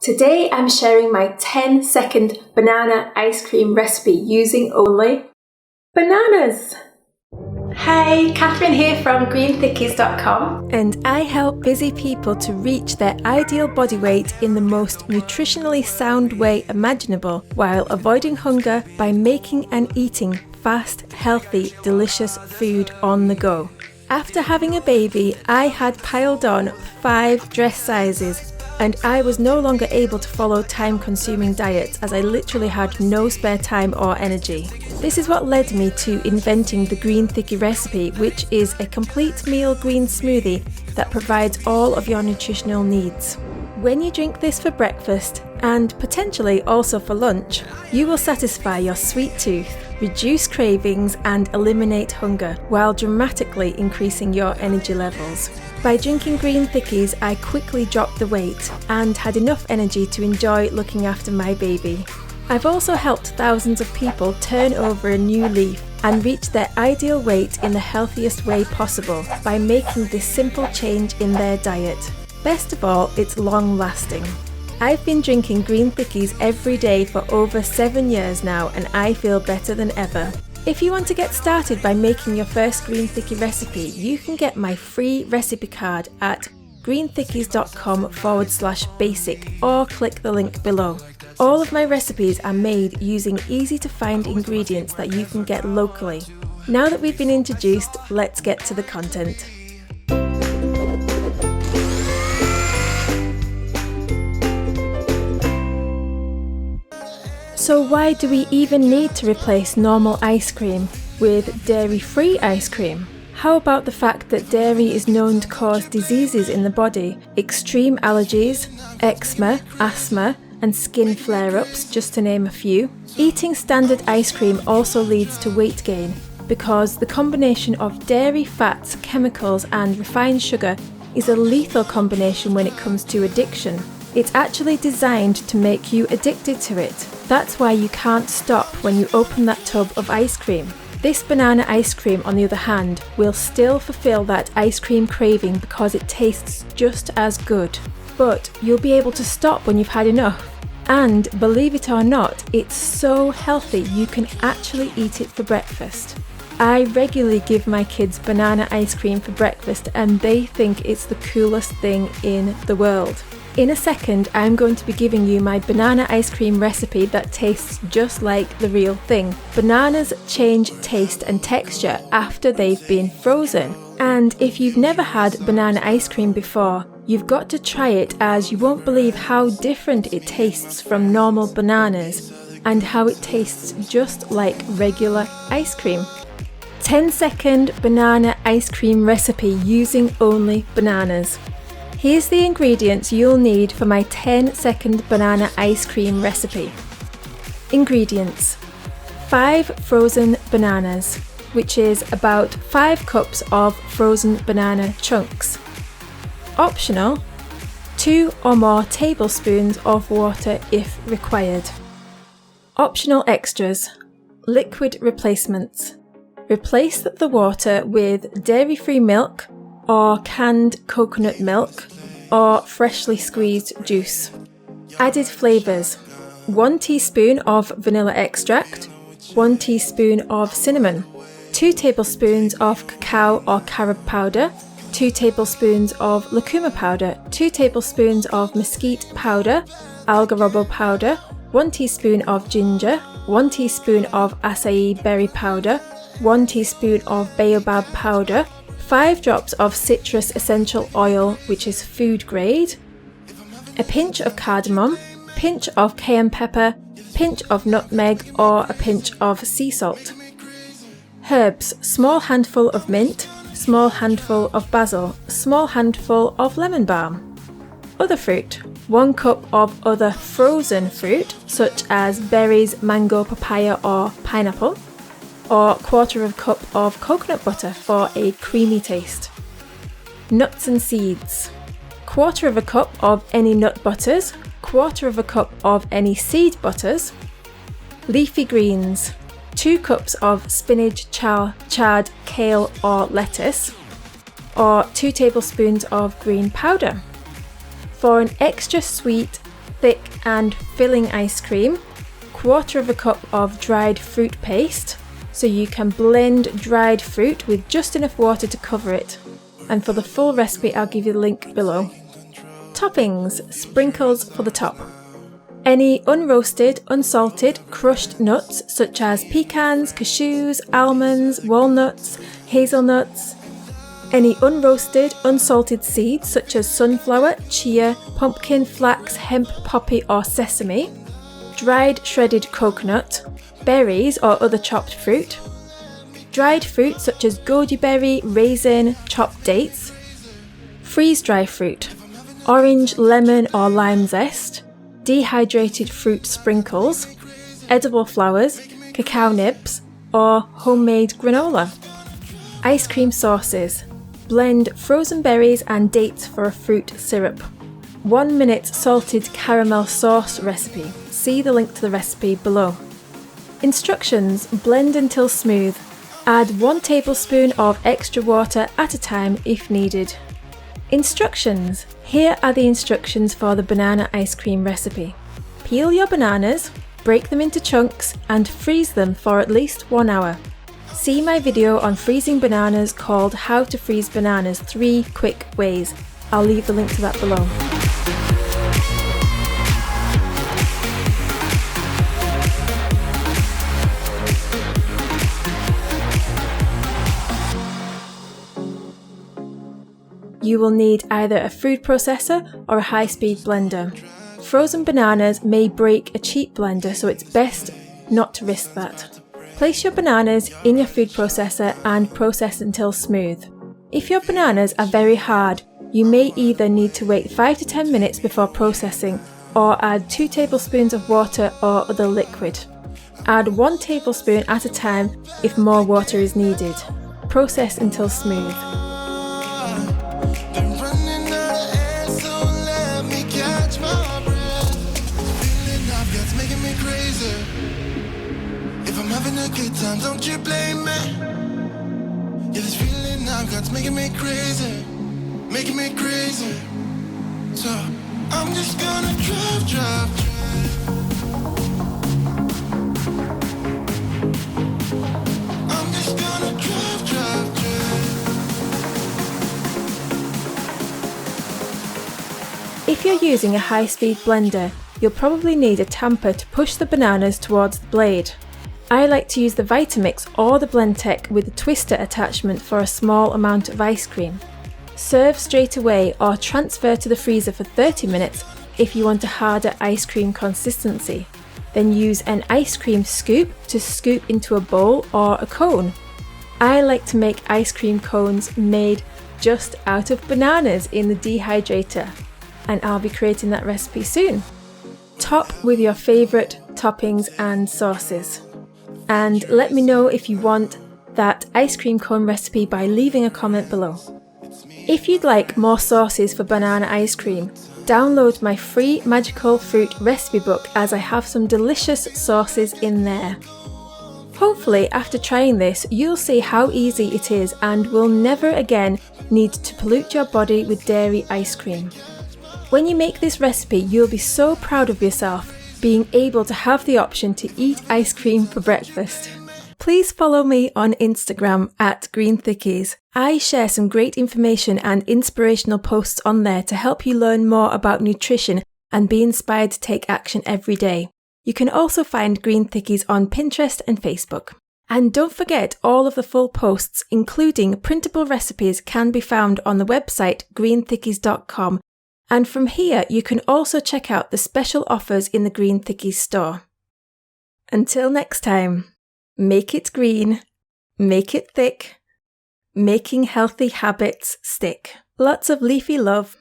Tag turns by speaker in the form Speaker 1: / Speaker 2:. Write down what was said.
Speaker 1: Today I'm sharing my 10-second banana ice cream recipe using only bananas. Hi, Catherine here from greenthickies.com,
Speaker 2: and I help busy people to reach their ideal body weight in the most nutritionally sound way imaginable while avoiding hunger by making and eating fast, healthy, delicious food on the go. After having a baby, I had piled on 5 dress sizes and I was no longer able to follow time-consuming diets as I literally had no spare time or energy. This is what led me to inventing the Green Thickie recipe, which is a complete meal green smoothie that provides all of your nutritional needs. When you drink this for breakfast, and potentially also for lunch, you will satisfy your sweet tooth, reduce cravings and eliminate hunger, while dramatically increasing your energy levels. By drinking Green Thickies, I quickly dropped the weight and had enough energy to enjoy looking after my baby. I've also helped thousands of people turn over a new leaf and reach their ideal weight in the healthiest way possible by making this simple change in their diet. Best of all, it's long-lasting. I've been drinking Green Thickies every day for over 7 years now and I feel better than ever. If you want to get started by making your first Green Thickie recipe, you can get my free recipe card at greenthickies.com/basic or click the link below. All of my recipes are made using easy to find ingredients that you can get locally. Now that we've been introduced, let's get to the content. So why do we even need to replace normal ice cream with dairy-free ice cream? How about the fact that dairy is known to cause diseases in the body, extreme allergies, eczema, asthma, and skin flare-ups, just to name a few? Eating standard ice cream also leads to weight gain because the combination of dairy, fats, chemicals, and refined sugar is a lethal combination when it comes to addiction. It's actually designed to make you addicted to it. That's why you can't stop when you open that tub of ice cream. This banana ice cream, on the other hand, will still fulfill that ice cream craving because it tastes just as good. But you'll be able to stop when you've had enough. And believe it or not, it's so healthy you can actually eat it for breakfast. I regularly give my kids banana ice cream for breakfast and they think it's the coolest thing in the world. In a second, I'm going to be giving you my banana ice cream recipe that tastes just like the real thing. Bananas change taste and texture after they've been frozen. And if you've never had banana ice cream before, you've got to try it as you won't believe how different it tastes from normal bananas and how it tastes just like regular ice cream. 10-second banana ice cream recipe using only bananas. Here's the ingredients you'll need for my 10-second banana ice cream recipe. Ingredients: 5 frozen bananas, which is about 5 cups of frozen banana chunks. Optional: 2 or more tablespoons of water if required. Optional extras: liquid replacements. Replace the water with dairy-free milk or canned coconut milk or freshly squeezed juice. Added flavours: 1 teaspoon of vanilla extract, 1 teaspoon of cinnamon, 2 tablespoons of cacao or carob powder, 2 tablespoons of lucuma powder, 2 tablespoons of mesquite powder, algarobo powder, 1 teaspoon of ginger, 1 teaspoon of acai berry powder, 1 teaspoon of baobab powder, 5 drops of citrus essential oil, which is food grade, a pinch of cardamom, pinch of cayenne pepper, pinch of nutmeg or a pinch of sea salt. Herbs: small handful of mint, small handful of basil, small handful of lemon balm. Other fruit: 1 cup of other frozen fruit such as berries, mango, papaya or pineapple, or 1/4 cup of coconut butter for a creamy taste. Nuts and seeds: 1/4 cup of any nut butters, 1/4 cup of any seed butters. Leafy greens: 2 cups of spinach, chard, kale or lettuce, or 2 tablespoons of green powder. For an extra sweet, thick and filling ice cream, 1/4 cup of dried fruit paste, so you can blend dried fruit with just enough water to cover it. And for the full recipe, I'll give you the link below. Toppings, sprinkles for the top. Any unroasted, unsalted, crushed nuts such as pecans, cashews, almonds, walnuts, hazelnuts. Any unroasted, unsalted seeds such as sunflower, chia, pumpkin, flax, hemp, poppy or sesame. Dried shredded coconut. Berries or other chopped fruit. Dried fruit such as goji berry, raisin, chopped dates. Freeze-dry fruit. Orange, lemon or lime zest. Dehydrated fruit sprinkles. Edible flowers, cacao nibs or homemade granola. Ice cream sauces. Blend frozen berries and dates for a fruit syrup. 1-minute salted caramel sauce recipe. See the link to the recipe below. Instructions: blend until smooth. Add 1 tablespoon of extra water at a time if needed. Instructions: here are the instructions for the banana ice cream recipe. Peel your bananas, break them into chunks and freeze them for at least 1 hour. See my video on freezing bananas called How to Freeze Bananas 3 Quick Ways. I'll leave the link to that below. You will need either a food processor or a high-speed blender. Frozen bananas may break a cheap blender, so it's best not to risk that. Place your bananas in your food processor and process until smooth. If your bananas are very hard, you may either need to wait 5 to 10 minutes before processing or add 2 tablespoons of water or other liquid. Add 1 tablespoon at a time if more water is needed. Process until smooth.
Speaker 3: Good time, don't you blame me. Yeah, this feeling I've got's making me crazy, making me crazy. So I'm just gonna drive. I'm just gonna drive.
Speaker 2: If you're using a high-speed blender, you'll probably need a tamper to push the bananas towards the blade. I like to use the Vitamix or the Blendtec with a twister attachment for a small amount of ice cream. Serve straight away or transfer to the freezer for 30 minutes if you want a harder ice cream consistency. Then use an ice cream scoop to scoop into a bowl or a cone. I like to make ice cream cones made just out of bananas in the dehydrator, and I'll be creating that recipe soon. Top with your favourite toppings and sauces. And let me know if you want that ice cream cone recipe by leaving a comment below. If you'd like more sauces for banana ice cream, download my free magical fruit recipe book as I have some delicious sauces in there. Hopefully after trying this you'll see how easy it is and will never again need to pollute your body with dairy ice cream. When you make this recipe you'll be so proud of yourself being able to have the option to eat ice cream for breakfast. Please follow me on Instagram at Green Thickies. I share some great information and inspirational posts on there to help you learn more about nutrition and be inspired to take action every day. You can also find Green Thickies on Pinterest and Facebook. And don't forget, all of the full posts, including printable recipes, can be found on the website greenthickies.com. And from here, you can also check out the special offers in the Green Thickies store. Until next time, make it green, make it thick, making healthy habits stick. Lots of leafy love.